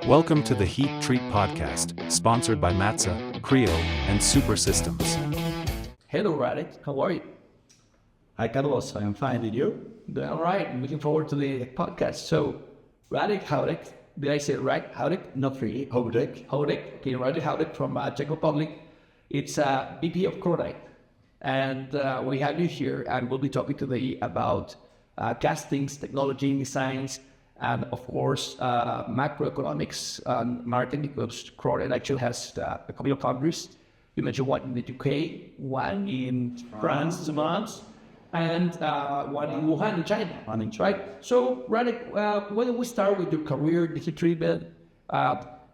Welcome to the Heat Treat Podcast, sponsored by Matza, Creo, and Super Systems. Hello, Radek. How are you? Hi, Carlos. I am fine. And you? Doing all right. I'm looking forward to the podcast. So, Radek Houdek, did I say it right? Houdek? Not really. Houdek. Houdek. Okay, Radek Houdek from Czech Republic. It's VP of Cronite. And we have you here, and we'll be talking today about castings, technology, science, and of course, macroeconomics and marketing, because Cronite actually has a couple of foundries. You mentioned one in the UK, one in France, and one in Wuhan in China, right? So, Radek, why don't we start with your career, the treatment,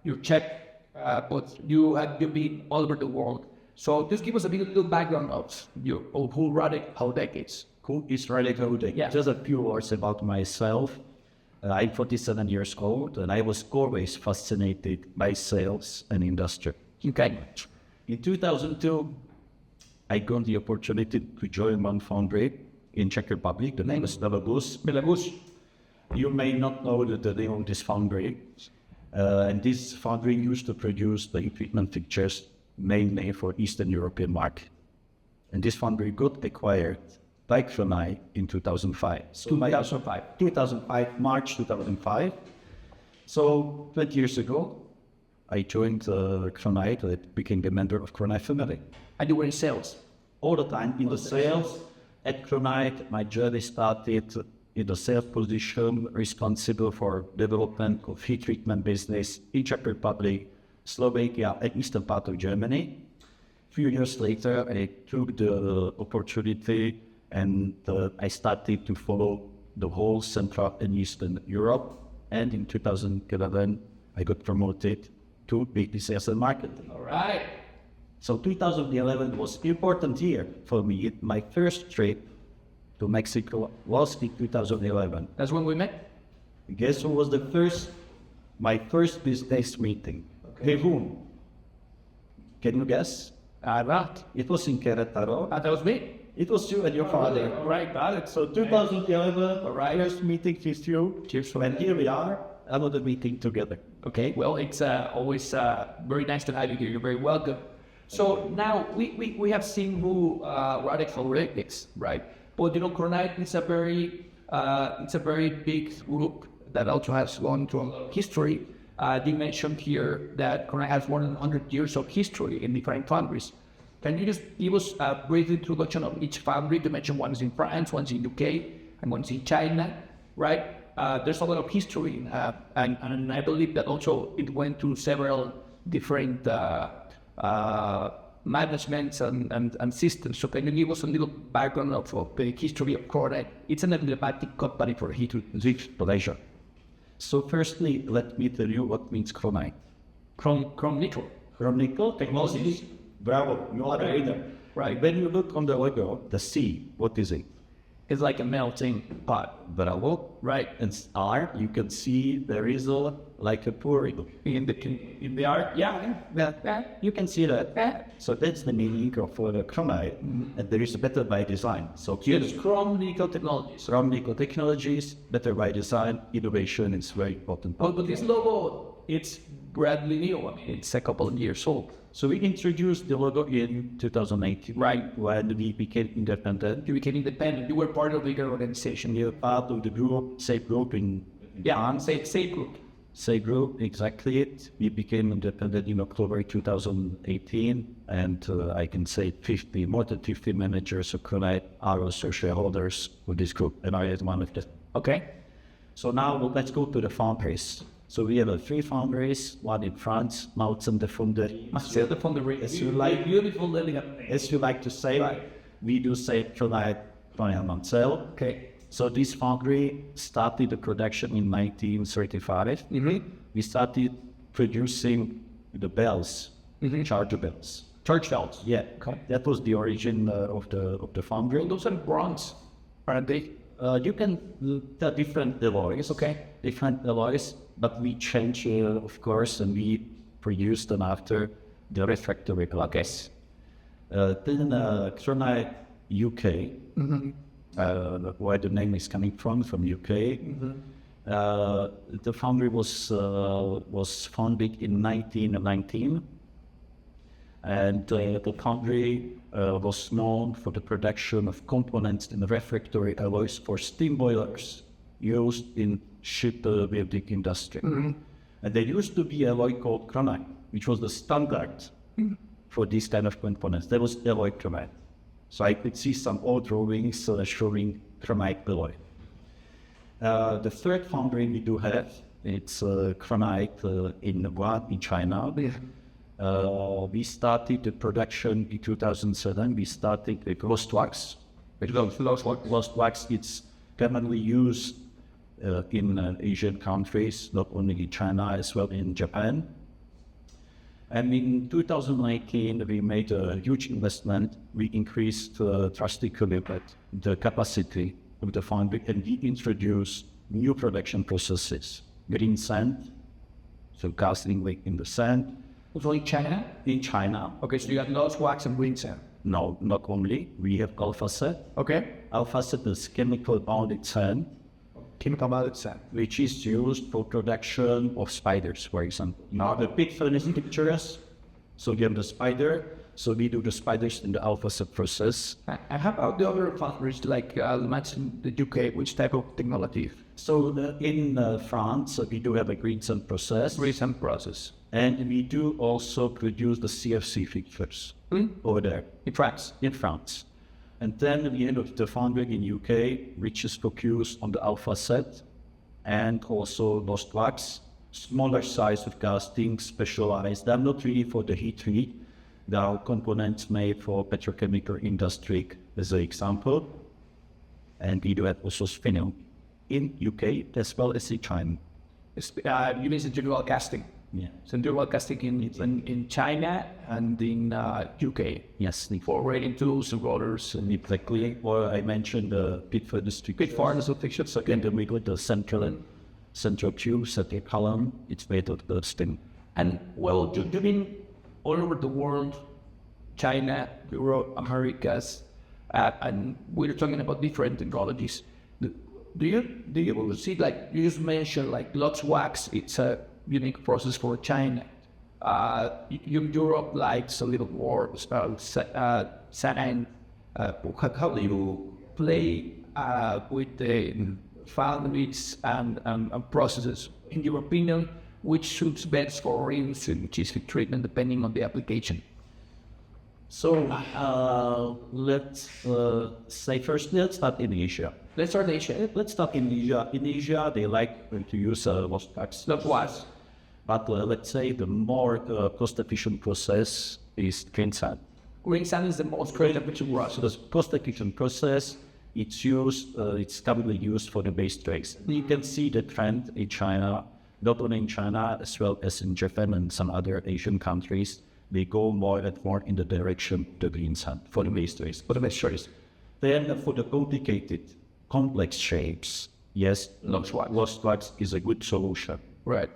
your Czech, but you've been all over the world. So just give us a little background of who Radek Houdek is. Who is Radek Houdek? Yeah. Just a few words about myself. I'm 47 years old, and I was always fascinated by sales and industry. Okay. In 2002, I got the opportunity to join one foundry in Czech Republic. The name is Belarus. You may not know the name of this foundry. And this foundry used to produce the equipment fixtures mainly for Eastern European market. And this foundry got acquired by Cronite in 2005. So 2005, March 2005. So 20 years ago, I joined Cronite. I became a member of Cronite family. And you were in sales? All the time in the sales. At Cronite, my journey started in the sales position, responsible for development of heat treatment business in Czech Republic, Slovakia, and eastern part of Germany. A few years later, I took the opportunity and I started to follow the whole Central and Eastern Europe. And in 2011, I got promoted to VP Sales and Marketing. All right. So 2011 was an important year for me. My first trip to Mexico was in 2011. That's when we met? Guess who was my first business meeting? Okay. Whom? Can you guess? Not. It was in Querétaro. That was me. It was you and your father. All right, got it. So 2011, right. first meeting with you. Cheers. And here we are, another meeting together. Okay, well, it's always very nice to have you here. You're very welcome. So now we have seen who Radek Houdek is, right? But Cronite is a very big group that also has gone through a lot of history. You mentioned here that Cronite has more than 100 years of history in different foundries. Can you just give us a brief introduction of each foundry? You mentioned one's in France, one's in UK, and one's in China, right? There's a lot of history, and I believe that also it went through several different managements and systems. So can you give us a little background of the history of Cronite? It's an emblematic company for heat treatment. Pleasure. So firstly, let me tell you what means Cronite. Chrome nickel. Chrome nickel technologies. Bravo, you are the leader. Right. When you look on the logo, the C, what is it? It's like a melting pot. Bravo. Right. And R, you can see there is like a pouring. In the art, yeah. You can see that. So that's the meaning of Cronite, and there is better by design. So It's chrome nickel technologies. Chrome nickel technologies, better by design, innovation is very important. Oh, but this logo, it's brand new. I mean, it's a couple of years old. So we introduced the logo in 2018, right? When we became independent. You became independent. You were part of a bigger organization. You're part of the group, SAFE Group in France. SAFE Group. SAFE Group, exactly it. We became independent in October 2018, and I can say more than 50 managers of Cronite are also shareholders of this group, and I am one of them. Okay. So now let's go to the foundries. So we have 3 foundries, one in France, Mautzen de Fonderie. As you like, beautiful as you like to say, right. We do say Cronite Mansell. Okay. So this foundry started the production in 1935. Mm-hmm. We started producing the bells, charger bells. Church bells. Yeah, okay. That was the origin of the foundry. Well, those are bronze, aren't they? You can the different alloys. Okay. Different alloys. But we changed, of course, and we produced them after the refractory glass. Then Cronite UK, where the name is coming from UK. The foundry was founded in 1919, and the foundry was known for the production of components in refractory alloys for steam boilers used in shipbuilding industry. And there used to be an alloy called chromite, which was the standard for these kind of components. There was alloy chromite. So I could see some old drawings showing chromite alloy. The third foundry we do have, it's chromite in Wuhan, in China. We started the production in 2007. We started with lost wax. Lost wax, it's commonly used in Asian countries, not only in China, as well in Japan. And in 2019, we made a huge investment. We increased drastically the capacity of the foundry, and we introduced new production processes. Green sand, so casting like in the sand. Also in China? In China. Okay, so you got lost wax and green sand. No, not only. We have alpha set. Okay. Alpha set is chemical bounded sand. Chemical bounded sand. Which is used for production of spiders, for example. Now the big furnace pictures, so you have the spider, so we do the spiders in the alpha set process. And how about the other foundries, like you mentioned the UK, which type of technology? So in France, we do have a green sand process. Green sand process. And we do also produce the CFC fixtures over there. In France? In France. And then we have the foundry in UK, which is focused on the alpha set and also lost wax, smaller size of casting, specialized. They're not really for the heat treat. There are components made for petrochemical industry, as an example. And we do have also spinel in UK as well as in China. You mean the general casting? Yeah. So general casting in China and in UK. Yes. For rating tools and rollers. And exactly. Or I mentioned the pit furnace fixtures. Pit furnace fixtures. So again, we got the central tube, set a column. It's made of the steam. And well, do you mean all over the world, China, Europe, Americas, and we're talking about different technologies. Do you see, like you just mentioned, like lots wax, it's a unique process for China. Europe likes a little more sand. How do you play with the foundries and processes? In your opinion, which suits best for specific treatment depending on the application? So let's say first, let's start in Asia. Let's start in Asia. Let's start in Asia. In Asia, they like to use lost wax. Lost wax. But let's say the more cost-efficient process is green sand. Green sand is the most cost-efficient process. So the cost-efficient process, it's used. It's commonly used for the base trays. You can see the trend in China, not only in China as well as in Japan and some other Asian countries. They go more and more in the direction of the green sand for the base trays. Then for the complicated, complex shapes, yes, lost wax is a good solution. Right.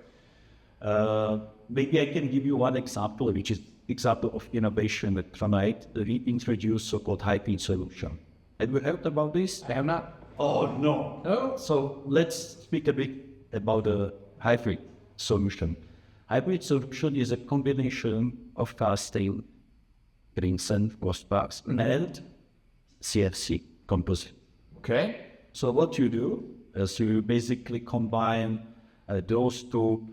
Maybe I can give you one example, which is example of innovation with chromite. We introduced so-called high-speed solution. Have you heard about this? I have not. Oh, no. No? So let's speak a bit about the hybrid solution. Hybrid solution is a combination of casting, green sand, lost wax, and CFC composite. Okay. So what you do is you basically combine those two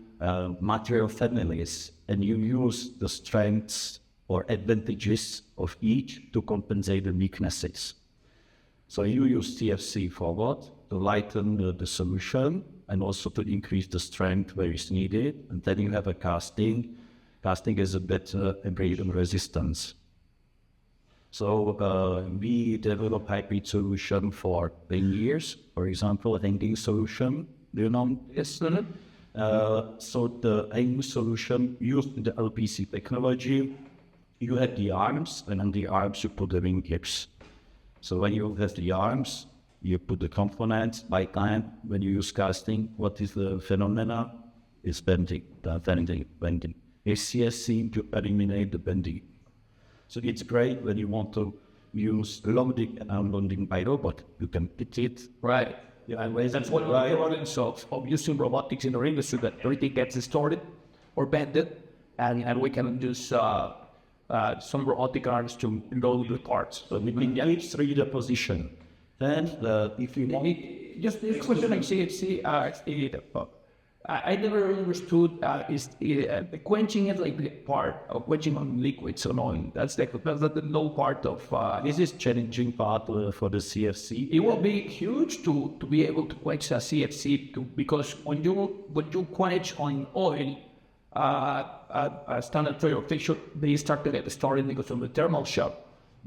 material families, and you use the strengths or advantages of each to compensate the weaknesses. So you use CFC for what? To lighten the solution and also to increase the strength where it's needed. And then you have a casting. Casting is a better abrasion resistance. So we develop hybrid solution for 10 years. For example, a hanging solution. Do you know? Yes. So the hanging solution used the LPC technology, you have the arms, and on the arms you put the wing tips. So when you have the arms, you put the components. By time, when you use casting, what is the phenomena? It's bending, bending. A CSC to eliminate the bending. So it's great when you want to use loading and unloading by robot. You can put it right And that's what the importance of using robotics in our industry, that everything gets distorted or bended, and we can use some robotic arms to load the parts. So we can get 3D position. Then if you want... Just the question I see, I never understood the quenching is like the part of quenching on liquids and oil. That's the low part of. This is challenging part for the CFC. It will be huge to be able to quench a CFC because when you quench on oil, a standard tray or fixture, they start to get started because of the thermal shock.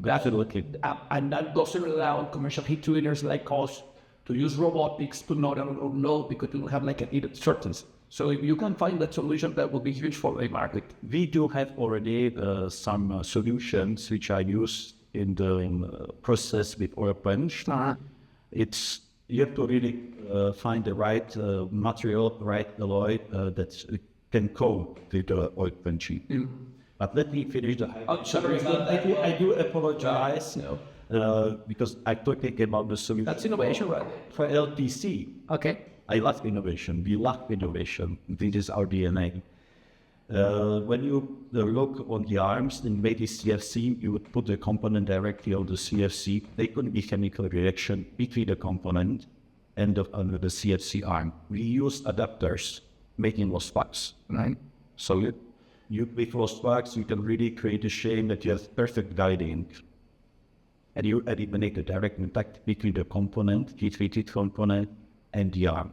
Absolutely. And that doesn't allow commercial heat treaters like us to use robotics to not unload because you don't have like a needed certainty. So if you can find that solution, that will be huge for the market. We do have already some solutions which are used in the process with oil quench. It's you have to really find the right material, right alloy that can cope with the oil quenching. But let me finish the. Sorry, I do apologize. No. Because I talking about the solution. That's innovation, right? For LTC. Okay. I love innovation. We love innovation. This is our DNA. When you look on the arms in maybe CFC, you would put the component directly on the CFC. There could be chemical reaction between the component and the CFC arm. We use adapters making those parts, right? So with those parts, you can really create a shape that you have perfect guiding. And you eliminate the direct contact between the component, heat-treated component, and the arm.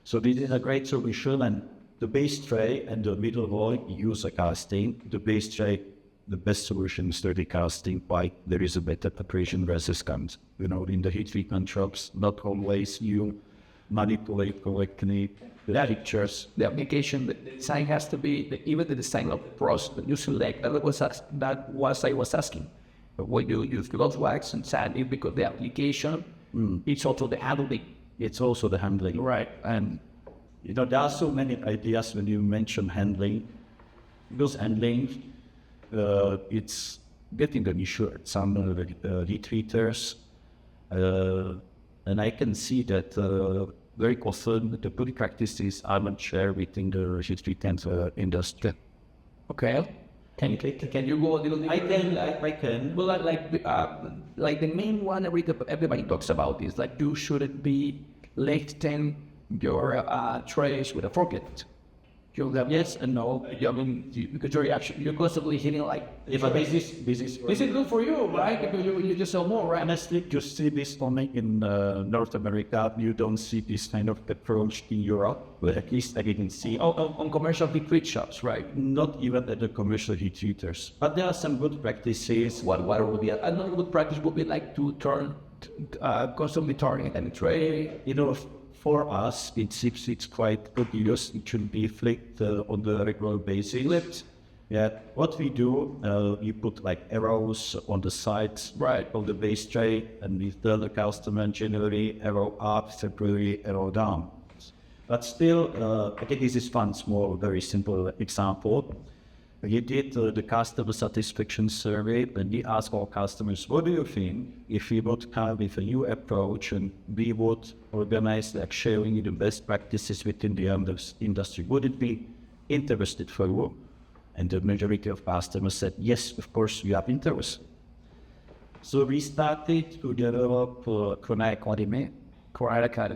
So this is a great solution, and the base tray and the middle wall use a casting. The base tray, the best solution is 3D casting. Why? There is a better abrasion resistance. In the heat treatment shops, not always you manipulate correctly the pictures. The application, the design has to be, even the design of the process that you select, that was I was asking. But when you use gloss wax and sanding, because the application, it's also the handling. It's also the handling. Right. And there are so many ideas when you mention handling. Because handling, it's getting an issue at some heat treaters. And I can see that very often the good practices are not shared within the heat treatment industry. Okay. Can you go a little deeper? I can. Well, like the main one everybody talks about is like you shouldn't be lifting your trays with a forklift. You'll have yes and no. I mean, because you're constantly hitting like. But this is good for you, right? Because you just sell more, right? Honestly, you see this only in North America. You don't see this kind of approach in Europe. But at least I didn't see. On commercial heat treat shops, right? Not even at the commercial heat treaters. But there are some good practices. What would be another good practice would be like to turn constantly turning a tray. For us, it's quite obvious. It should be flipped on the regular basis. Flipped. Yeah. What we do, we put like arrows on the sides of the base tray, and we tell the customer generally arrow up, separately arrow down. But still, I think this is one small, very simple example. We did the customer satisfaction survey, and we asked our customers, what do you think if we would come with a new approach and we would organize like sharing the best practices within the industry? Would it be interested for you? And the majority of customers said, yes, of course, we have interest. So we started to develop Chronai Academy,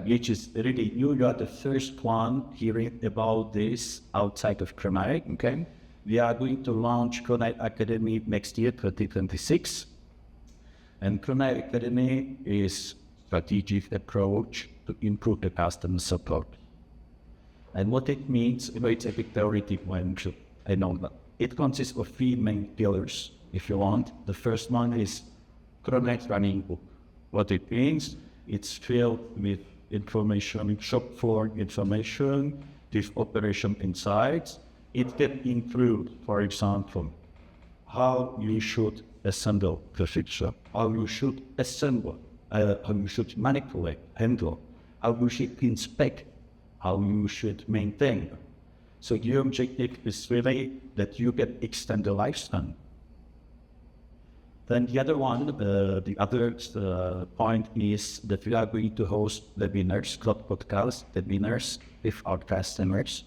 which is really new. You are the first one hearing about this outside of Chronai. Okay. We are going to launch Chronai Academy next year, 2026. And Chronai Academy is a strategic approach to improve the customer support. And what it means, it's a big theoretic one. I know that. It consists of 3 main pillars, if you want. The first one is Chronai Running Book. What it means, it's filled with information, shop floor information, with operation insights. It can include, for example, how you should assemble the fixture, how you should assemble, how you should manipulate, handle, how you should inspect, how you should maintain. So your objective is really that you can extend the lifespan. Then the other one, the other point is that we are going to host webinars, cloud podcast webinars with our customers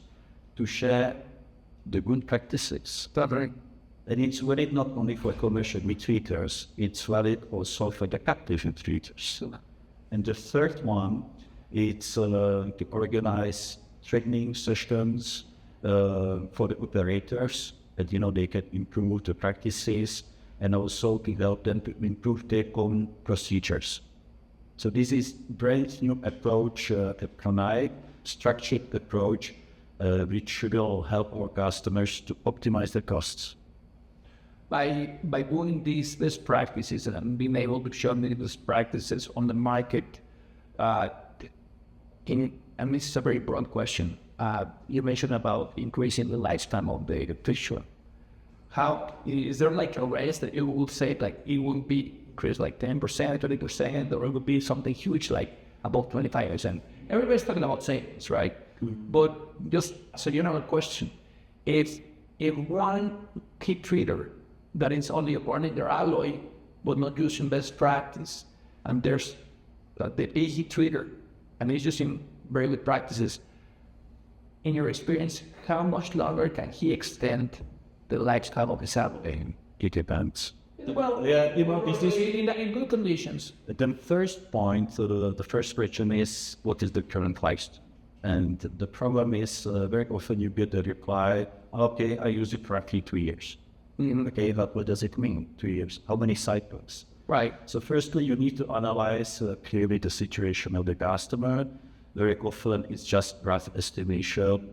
to share the good practices. And it's valid not only for commercial retreaters, it's valid also for the captive retreaters. And the third one, it's to organize training sessions for the operators that, they can improve the practices and also to help them to improve their own procedures. So this is brand new approach, a structured approach, which will help our customers to optimize their costs. By doing these best practices and being able to show these best practices on the market, and this is a very broad question. You mentioned about increasing the lifetime of the fish. How is there like a race that you will say like it will be increased like 10%, 20%, or it would be something huge like about 25%? Everybody's talking about savings, right? But just so you know, a question: if one heat treater that is only running their alloy but not using best practice, and there's the heat treater and he's using very good practices, in your experience, how much longer can he extend the lifetime of his alloy? It depends. Well, is this in good conditions? The first point, the first question is, what is the current lifespan? And the problem is very often you get the reply, okay, I use it roughly 2 years. Okay, but what does it mean, 2 years? How many cycles? Right. So firstly, you need to analyze clearly the situation of the customer. Very often it's just rough estimation.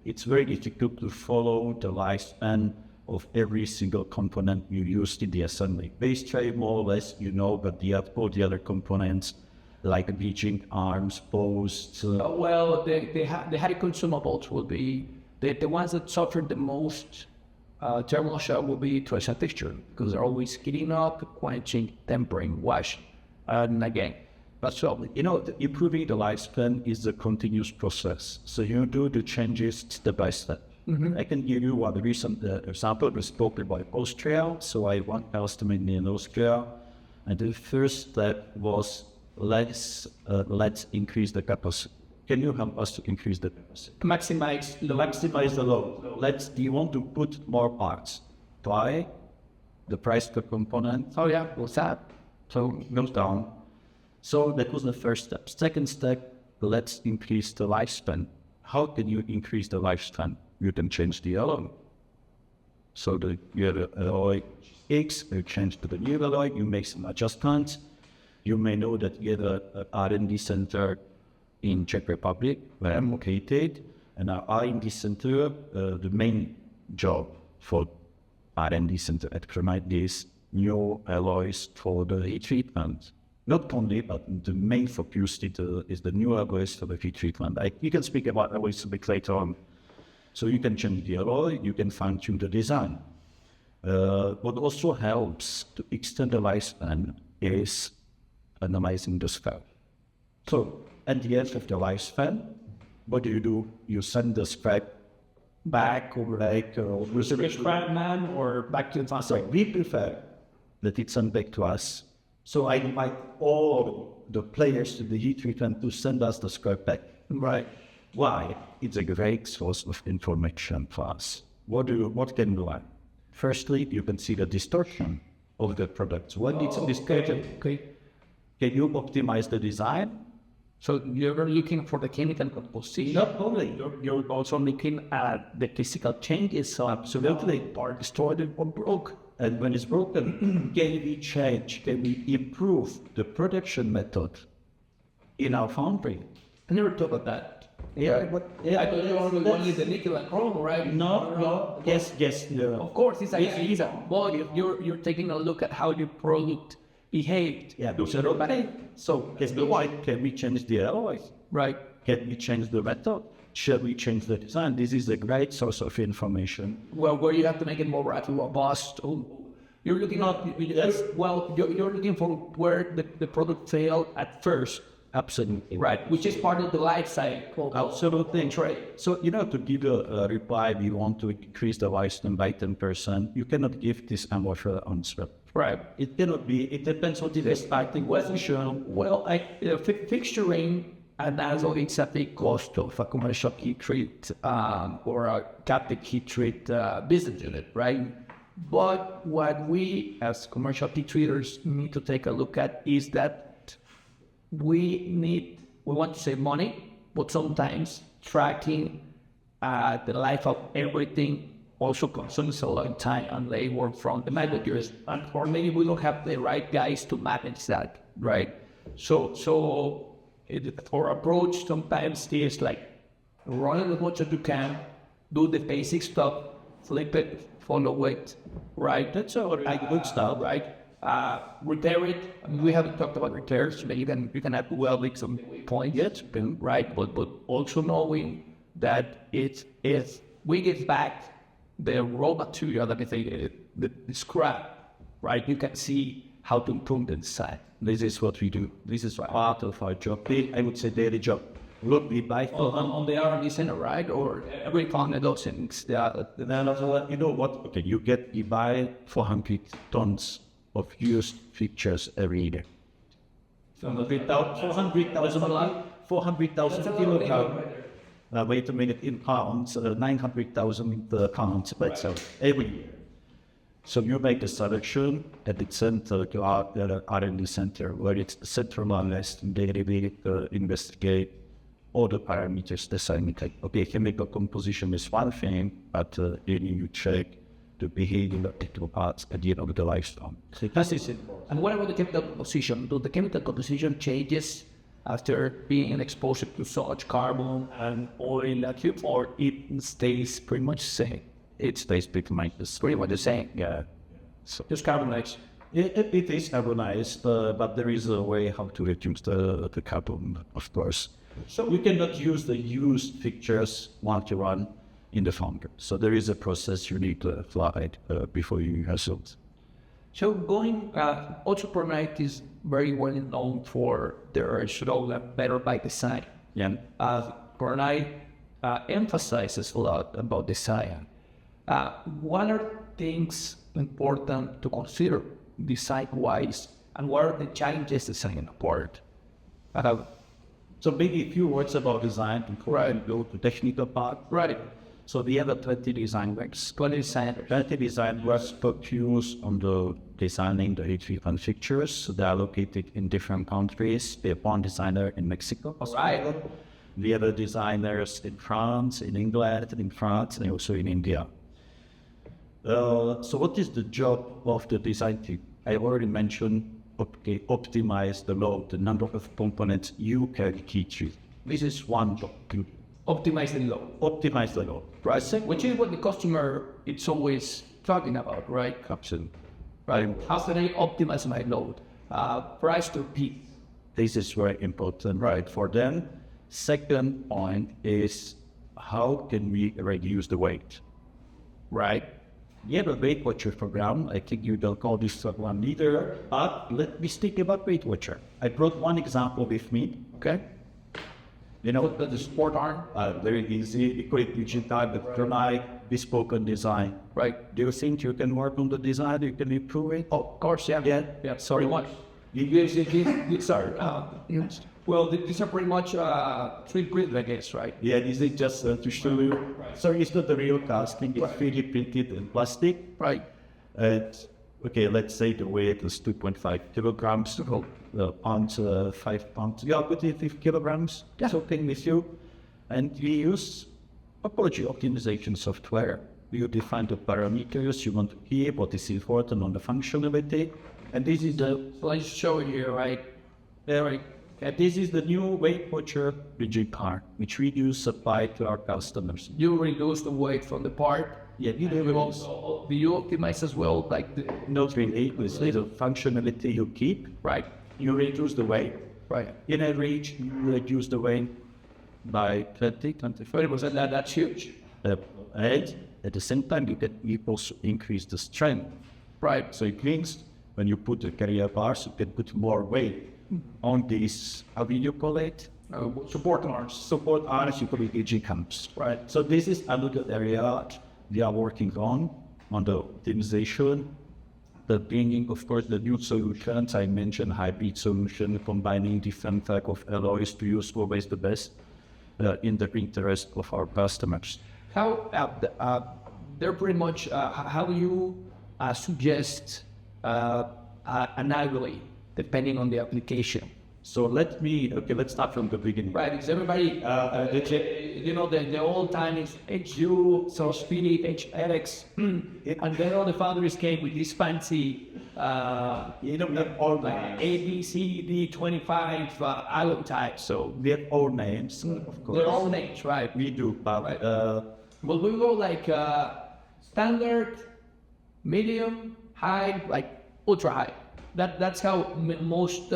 It's very difficult to follow the lifespan of every single component you used in the assembly. Base tray, more or less, but all the other components, like reaching arms, posts. Well, the heavy consumables will be the ones that suffered the most thermal shock will be trash and texture, because they're always heating up, quenching, tempering, washing, and again. But so, improving the lifespan is a continuous process. So you do the changes step by step. I can give you one recent example. We spoke about Austria. So I have one customer in Austria, and the first step was let's increase the capacity. Can you help us to increase the capacity? Maximize the load. Do you want to put more parts? Why? The price per component. Oh yeah, what's that? So goes down. So that was the first step. Second step, let's increase the lifespan. How can you increase the lifespan? You can change the alloy. So you have an alloy X, you change to the new alloy, you make some adjustments. You may know that you have an R&D center in Czech Republic, where I'm located, and our R&D center, the main job for R&D center at Chromite is new alloys for the heat treatment. Not only, but the main focus is the new alloys for the heat treatment. You can speak about alloys a bit later on. So you can change the alloy, you can fine-tune the design. What also helps to extend the lifespan is analyzing the scrap. So at the end of the lifespan, what do? You send the scrap back or with the scrap man or back to the factory. So we prefer that it's sent back to us. So I invite all the players to the heat treatment to send us the scrap back. Right. Why? It's a great source of information for us. What can you learn? Firstly, you can see the distortion of the products. What it's distorted. Okay. Can you optimize the design? So you're looking for the chemical composition. Not only. You're also looking at the physical changes. So absolutely, part distorted or broke. And when it's broken, can we change? Can we improve the production method in our foundry? I never thought about that. Yeah, but I thought you only wanted the nickel and chrome, right? No. Yes. Of course, it's a well, you're taking a look at how your product behaved. Yeah, so why can we change the alloys? Right. Can we change the method? Shall we change the design? This is a great source of information. Well, where you have to make it more robust. You're looking you're looking for where the product failed at first. Absolutely. Right, which is part of the life cycle. Absolutely. Right. So, to give a reply, we want to increase the lifespan by 10%. You cannot give this amorphous answer Right. It cannot be. It depends on the expecting position. Well, fixturing, and also it's a big cost of a commercial heat treat or a captive heat treat business unit, right? But what we as commercial heat treaters need to take a look at is that we want to save money, but sometimes tracking the life of everything also consumes a lot of time and labor from the managers, or maybe we don't have the right guys to manage that, right? So our approach sometimes is like run as much as you can, do the basic stuff, flip it, follow it, right? That's all like good stuff, right? Repair it. I mean, we haven't talked about repairs, but you can have welding some point yet, right? But also knowing that we get back the raw material, let me say, the scrap, right? You can see how to improve the design. This is what we do. This is part of our job. I would say daily job. Look, we buy on the R&D center, right? Or every time of those things. You know what? Okay, you buy 400 tons of used fixtures every year. 400,000 kilograms. Wait a minute, in pounds, 900,000 pounds by itself every year. So you make a selection at the center, to our R&D center, where it's centralized and they investigate all the parameters, design. Okay, chemical composition is one thing, but then you check the behavior of the parts at the end of the lifespan. That is it. And what about the chemical composition? Do the chemical composition changes after being exposed to so much carbon and oil, or it stays pretty much the same? It stays pretty much the same. Yeah. So just carbonized. It is carbonized, but there is a way how to reduce the carbon, of course. So you cannot use the used fixtures once you run in the foundry. So there is a process you need to apply before you use it. So also Pronite is very well known for their better by design. Yeah. Pronite emphasizes a lot about design. What are things important to consider design-wise, and what are the challenges design apart? So maybe a few words about design before I go to technical part. Right. So we have 20 design works. 20 design works focus on the designing the HV fixtures. So they are located in different countries. We have one designer in Mexico. Right. We have designers in France, in England, in France, and also in India. So what is the job of the design team? I already mentioned, optimize the load, the number of components you can heat treat. This is one job. Optimize the load. Optimize the load. Right. Which is what the customer is always talking about, right? Absolutely. Right. How can I optimize my load? Price to peak. This is very important, right, for them. Second point is how can we reduce the weight, right? You have a weight watcher program. I think you don't call this one either, but let me speak about weight watcher. I brought one example with me, okay? You know, the sport arm, very easy, equate digital, the Pronite, bespoke design, right? Do you think you can work on the design, you can improve it? Oh, of course, yeah. Yeah. Sorry, what? Sorry. Well, these are pretty much 3D printed, I guess, right? Yeah, this is just to show you. Right. Sorry, it's not the real casting, it's 3D printed in plastic. Right. Okay, let's say the weight is 2.5 kilograms, pounds, 5 pounds. Yeah, but 5 kilograms, that's okay with you. And we use topology optimization software. You define the parameters you want to keep, what is important on the functionality. And this is the, let's show you here, right? There, and this is the new weight watcher rigid part, which we use supply to our customers. You reduce the weight from the part. Yeah, you do you optimize as well, like the... Not really, it's the functionality you keep. Right. You reduce the weight. Right. In average, you reduce the weight by 20-30%. That's huge. And at the same time, you also increase the strength. Right. So it means when you put the carrier bars, you can put more weight on these, how do you call it? Support arms. Support arms, you call it EG camps. Right. So this is another area we are working on the optimization the bringing, of course, the new solutions. I mentioned hybrid solution, combining different type of alloys to use always the best in the interest of our customers. How they're pretty much how do you suggest an alloy depending on the application? So let's start from the beginning. Right, because everybody, the old time is HU, so speedy, HX, and then all the founders came with this fancy, all like A, B, C, D, 25 alloy types. So we have all names, of course. they're all names, right? We do, but Right. Well, we go like standard, medium, high, like ultra high. That's how most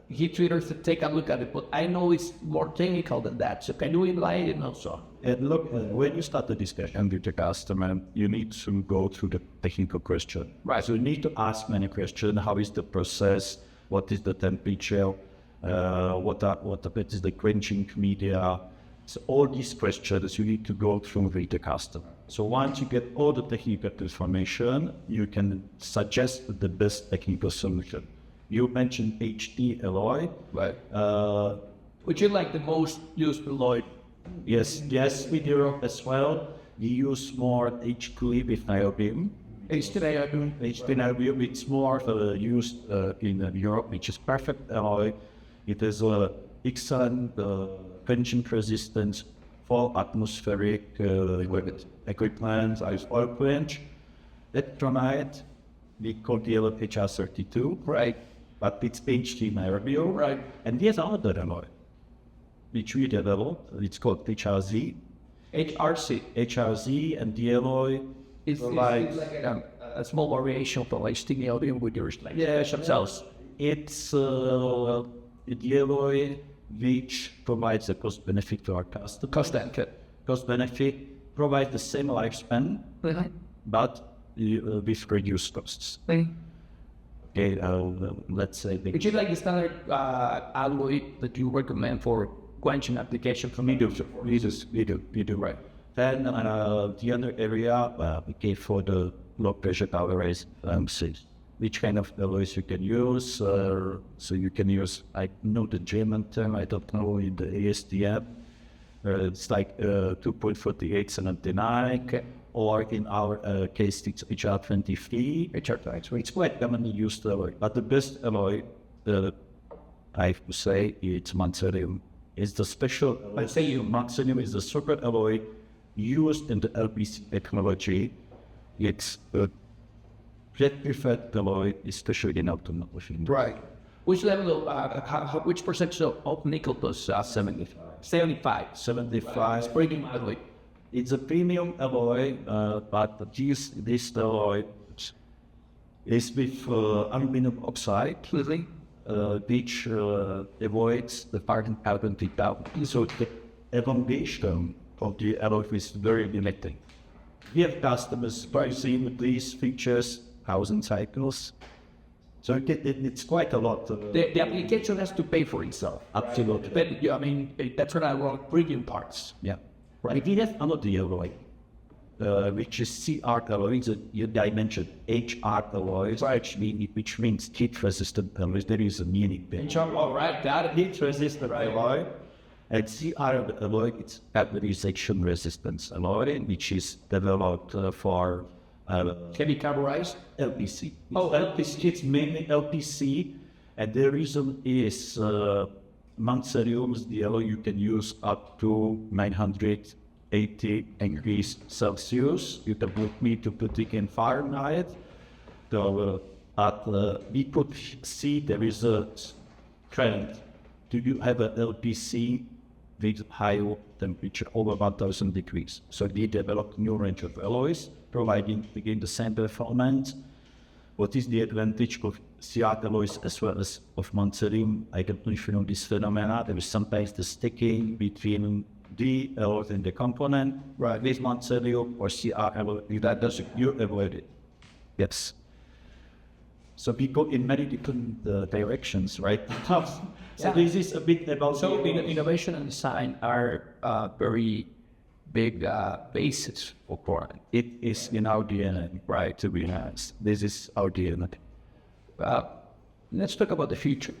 heat treaters take a look at it. But I know it's more technical than that. So can you enlighten also? And look, when you start the discussion with the customer, you need to go through the technical question. Right. So you need to ask many questions. How is the process? What is the temperature? What is the quenching media? So all these questions you need to go through with the customer. So once you get all the technical information, you can suggest the best technical solution. You mentioned HD alloy. Right. Which is like the most used alloy. Yes, with Europe as well. We use more HQ with niobium. Niobium, it's more used in Europe, which is perfect alloy. It is excellent quenching resistance for atmospheric equipment, as oil quench. Electronite, we call the HR32. Right. But it's HD niobium. Right. And there's another alloy, which we developed. It's called HRZ. HRZ, and the alloy It's like a small variation of like niobium with your like cells. It's the alloy which provides a cost benefit to our customer. Cost benefit provides the same lifespan, but with reduced costs. Okay, let's say Which is like the standard alloy that you recommend for quenching application from we do. Right. Then the other area, for the low pressure tolerance, which kind of alloys you can use. So you can use, I know the German term, I don't know in the ASTM. It's like 2.4879. Okay. Or in our case, it's HR23. It's quite commonly used alloy. But the best alloy, I would say, it's mancerium. It's the special, mancerium is the super alloy used in the LPC technology. It's a preferred alloy, especially in automotive. Right. Which level, which percentage of nickel does 75? 75. It's pretty alloy. It's a premium alloy, but this alloy is with aluminum oxide, which avoids the carbon pickup. So the elongation of the alloy is very limiting. We have customers pricing these features 1,000 cycles. So it's quite a lot. The application has to pay for itself. Absolutely. But I mean, that's what I want, premium parts. Yeah. Right. We have another alloy, which is CR alloys, I mentioned HR alloys, which means heat resistant alloys. There is a meaning there. All right, got it. Heat resistant alloy. And CR alloy, it's carbonization resistance alloy, which is developed for can be carburized? LPC. LPC, it's mainly LPC, and the reason is mancerium is the alloy you can use up to 980 degrees Celsius. You can put me to put it in Fahrenheit. So, we could see there is a trend. Do you have an LPC with high temperature over 1,000 degrees? So we developed new range of alloys, providing again the same performance. What is the advantage of CR alloys as well as of mancerium? I don't know if you know this phenomena. There is sometimes the sticking between the alloy and the component. Right. With mancerium or CR alloy, that doesn't, you avoid it. Yes. So we go in many different directions, right? So this is a bit about... So innovation and design are very big basis for chloride. It is in our DNA, right? To be honest, this is our DNA. Let's talk about the future.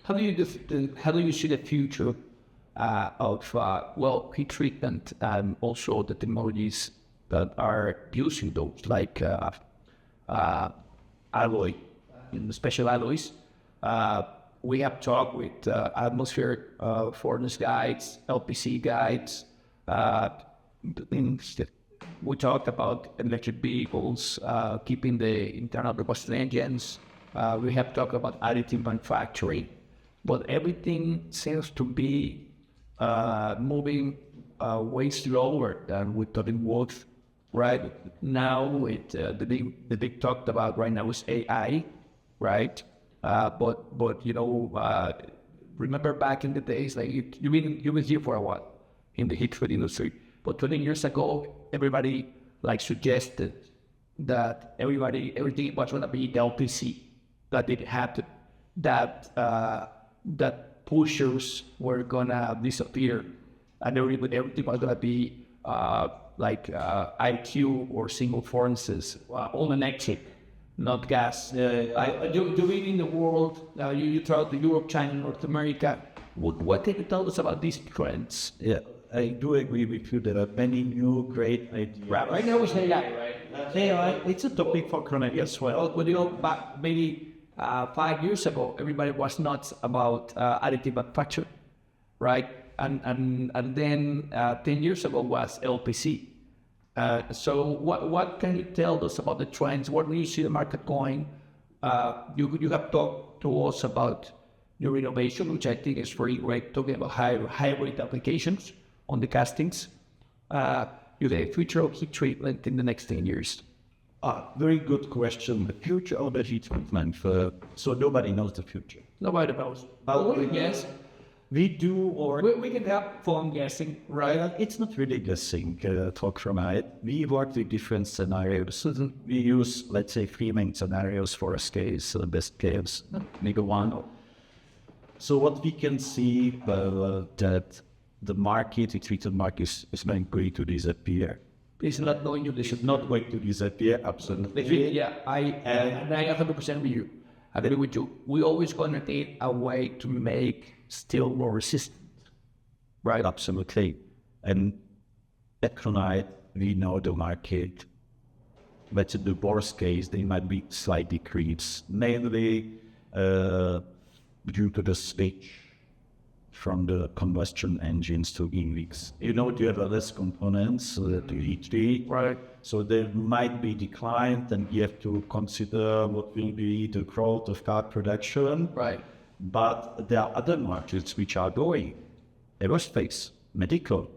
How do you see the future of heat treatment and also the technologies that are using those, like alloy, special alloys? We have talked with atmospheric furnace guides, LPC guides. We talked about electric vehicles, keeping the internal combustion engines. We have talked about additive manufacturing, but everything seems to be moving way slower than we thought it would. Right now, with the big talk about right now is AI, right? But remember back in the days, like you've been here for a while in the heat treat industry. But 20 years ago, everybody suggested that everything was going to be LPC, that it had that pushers were gonna disappear, and everything was gonna be IQ or single furnaces, all electric, not gas. You been in the world, you travel to Europe, China, North America. What can you tell us about these trends? Yeah, I do agree with you. There are many new great ideas. Right now it's AI, right? AI, it's a topic for Connect as well. But back maybe 5 years ago, everybody was nuts about additive manufacturing, right? And then 10 years ago was LPC. So what can you tell us about the trends? Where do you see the market going? You have talked to us about your innovation, which I think is very great, talking about hybrid applications on the castings. You the future of heat treatment in the next 10 years. Very good question. The future of the heat treatment. So nobody knows the future. Nobody knows. Yes. We do, or we can have fun guessing, right? It's not really guessing. Talk from it. We work with different scenarios. We use, let's say, 3 main scenarios for a case, the best case, maybe one. So what we can see that the market, the treated market, is not going to disappear. It's not going to disappear. It's not going to disappear. Absolutely. Yeah, I 100% with you. I agree with you. We always going to need a way to make steel more resistant, right? Absolutely. And at Cronite, we know the market, but in the worst case, they might be slight decrease, mainly due to the switch from the combustion engines to EVs. You have less components to E3, right? So there might be decline, and you have to consider what will be the growth of car production, right? But there are other markets which are growing, aerospace, medical.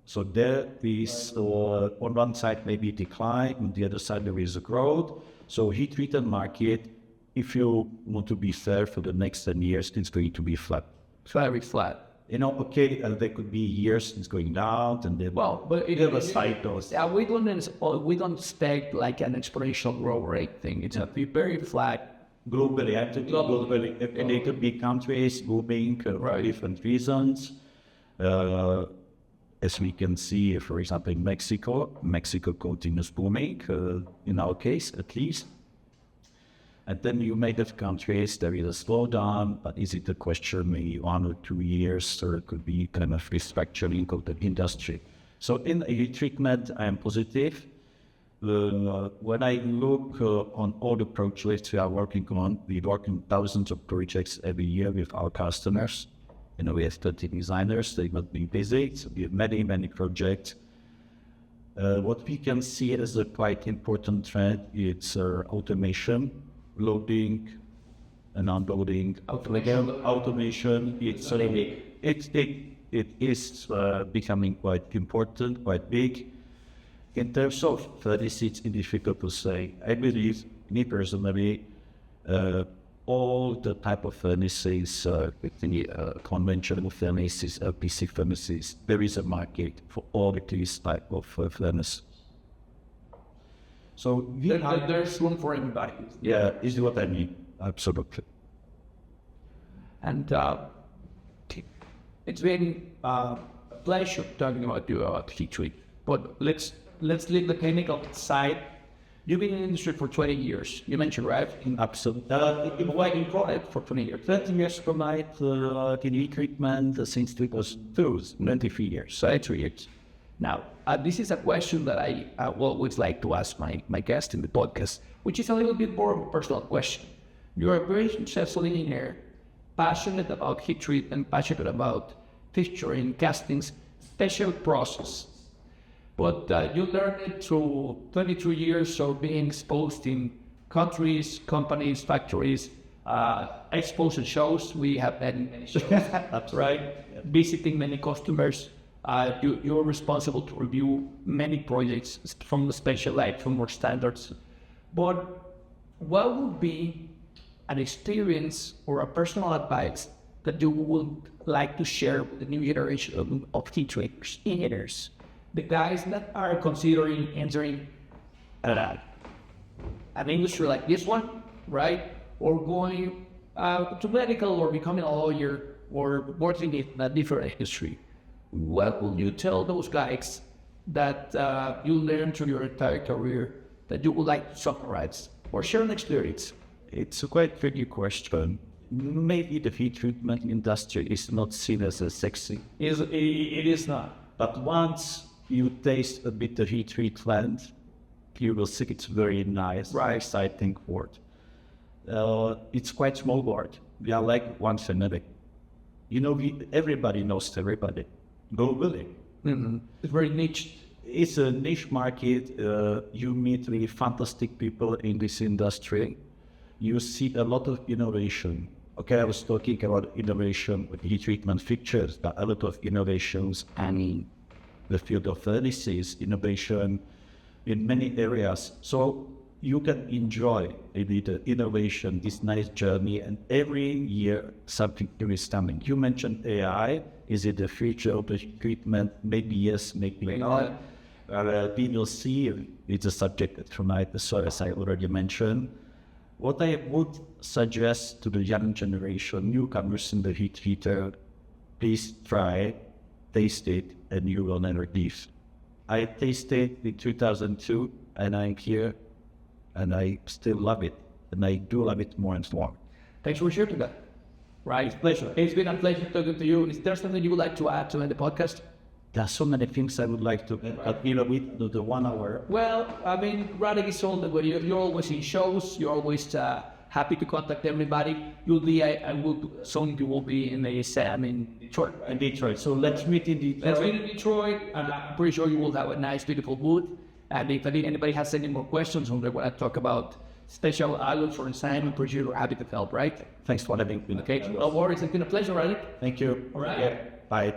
So there is, on one side maybe decline, on the other side there is a growth. So heat treated market, if you want to be fair for the next 10 years, it's going to be flat. Very flat. There could be years it's going down, and then but it have a cycles. Yeah, we don't expect like an exponential growth rate thing. It's a very flat. Globally, and it could be countries moving for different reasons. As we can see, for example, in Mexico continues booming, in our case at least. And then you may have countries, there is a slowdown, but is it a question maybe 1 or 2 years, or it could be kind of restructuring of the industry. So in heat treatment, I am positive. When I look on all the projects we are working on, we work on thousands of projects every year with our customers. We have 30 designers, they must be busy, so we have many, many projects. What we can see as a quite important trend, it's automation, loading and unloading. Automation, it is becoming quite important, quite big. In terms of furnaces, it's difficult to say. I believe, me personally, all the type of furnaces, conventional furnaces, LPC furnaces, there is a market for all of these type of furnaces. So there's room for everybody. Yeah, is what I mean. Absolutely. And it's been a pleasure talking about you about heat treat. But let's leave the technical side. You've been in the industry for 20 years. You mentioned, right? Absolutely. In product for 20 years. 30 years from my heat treatment since 2002, 23 years. 3 years. Now, this is a question that I always like to ask my guest in the podcast, which is a little bit more of a personal question. You're a very successful engineer, passionate about heat treatment, passionate about texturing, castings, special process. But you learned it through 22 years of being exposed in countries, companies, factories, expos and shows. We have many shows. That's right. Visiting many customers. You're responsible to review many projects from the special light, from more standards. But what would be an experience or a personal advice that you would like to share with the new generation of heat treaters, engineers, the guys that are considering entering an industry like this one, right? Or going to medical or becoming a lawyer or working in a different industry? What will you tell those guys that you learned through your entire career that you would like to summarize or share an experience? It's a quite tricky question. Maybe the heat treatment industry is not seen as a sexy. It is not. But once you taste a bit of heat treatment, you will see it's very nice, right, exciting word. It's quite small word. We are like one family. You know, everybody knows everybody. Globally. Mm-hmm. It's very niche. It's a niche market. You meet really fantastic people in this industry. You see a lot of innovation. Okay, I was talking about innovation with heat treatment fixtures, but a lot of innovations in the field of furnaces, innovation in many areas. So you can enjoy the innovation, this nice journey, and every year something new is coming. You mentioned AI. Is it the future of the treatment? Maybe yes, maybe not. We will see. It's a subject that tonight, as I already mentioned. What I would suggest to the young generation, newcomers in the heat heater, please try, taste it, and you will never leave. I tasted in 2002, and I'm here, and I still love it, and I do love it more and more. Thanks for sharing that. Right, pleasure. It's been a pleasure talking to you. Is there something you would like to add to end the podcast? There are so many things I would like to add, but with the 1 hour. Well, I mean, Radek is all the way. You're always in shows. You're always happy to contact everybody. You'll be, soon you will be in a SAM in Detroit. Right? In Detroit. So let's meet in Detroit. Let's meet in Detroit, and I'm pretty sure you will have a nice, beautiful booth. And if anybody has any more questions or they want to talk about special alloys or design, I'm pretty sure you're happy to help, right? Thanks for having me. Okay, no worries. It's been a pleasure, Radek. Thank you. All right. Yeah. Bye.